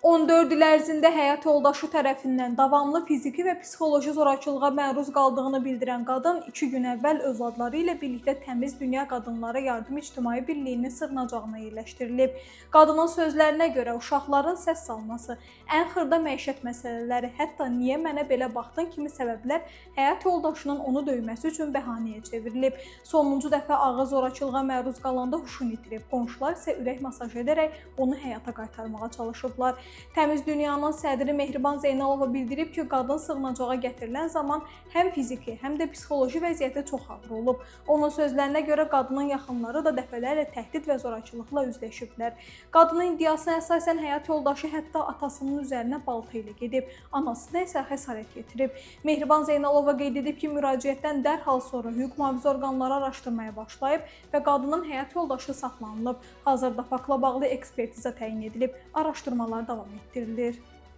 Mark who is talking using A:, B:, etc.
A: 14 il ərzində həyat yoldaşı tərəfindən davamlı fiziki və psixoloji zorakılığa məruz qaldığını bildirən qadın 2 gün əvvəl övladları ilə birlikdə Təmiz Dünya Qadınlara Yardım İctimai Birliyinin sığınacağına yerləşdirilib. Qadının sözlərinə görə uşaqların səs salması, ən xırda məişət məsələləri, hətta niyə mənə belə baxdın kimi səbəblər həyat yoldaşının onu döyməsi üçün bəhanəyə çevrilib. Sonuncu dəfə ağır zorakılığa məruz qalanda huşunu itirib. Qonşular isə ürək masajı edərək onu həyata qaytarmağa çalışıblar. Təmiz Dünyanın sədri Mehriban Zeynalova bildirib ki, qadın sığınacağa gətirilən zaman həm fiziki, həm də psixoloji vəziyyəti çox ağır olub. Onun sözlərinə görə qadının yaxınları da dəfələrlə təhdid və zorakılıqla üzləşiblər. Qadının iddiasına əsasən həyat yoldaşı hətta atasının üzərinə balta ilə gedib, anasına isə xəsarət yetirib. Mehriban Zeynalova qeyd edib ki, müraciətdən dərhal sonra hüquq mühafizə orqanları araşdırmaya başlayıb və qadının həyat yoldaşı saxlanılıb. Hazırda faktla bağlı ekspertiza təyin edilib, araşdırmalar davam etdirilir.